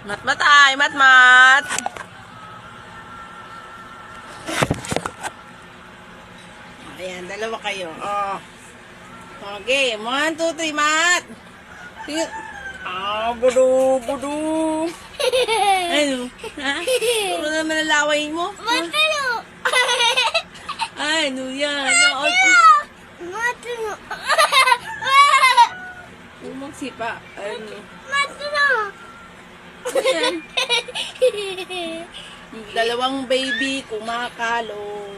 Mat-matay, mat-mat. Ayan, dalawa kayo. Oh. Okay, 1, 2, 3, mat. Budu. Ano? Ha? Ano naman ang laway mo? Matino! Ay, ano yan? Matino! Huwag magsipa. Ano? Matino! Ayan. Dalawang baby kumakalong.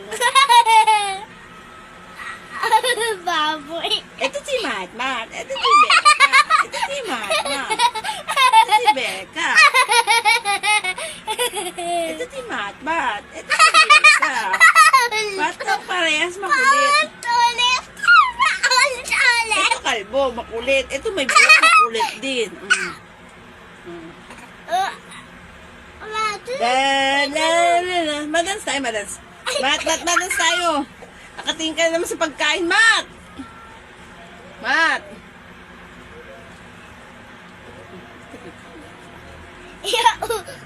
Baboy! Ito si Mat-mat. Ito si Becca. Ito si Mat-mat. Ito si Becca. Ito si Mat-mat. Ito si Becca. Ba't kang parehas makulit? Ulit! Ito kalbo, makulit. Ito may buhok, makulit din. Madance tayo, madance. Madance tayo. Nakatingin ka naman sa pagkain, Mat! Mat!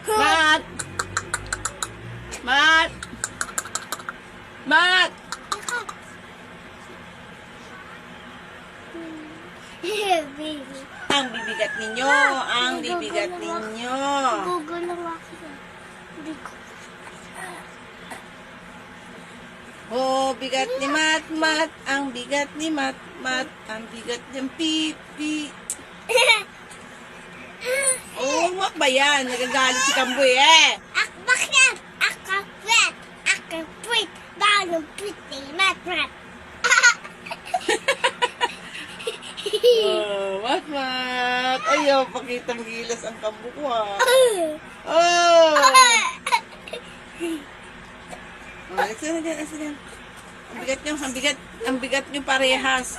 Mat! Mat! Mat! Ang bibigat ninyo, ang bibigat ninyo. Gugulang ako. Hindi ko. Oh, bigat ni Mat-mat, ang bigat ni Mat-mat, ang bigat ng pipi. Oh, mak ba yan? Nagagalit si Kamboy eh. Bakit? Akapwet. Balong piti. Mat-mat. Oh, Mat-mat. Ayaw, pakitang gilas ang kambo ko ah. Oh! Asa na dyan. Ang bigat nyo parehas.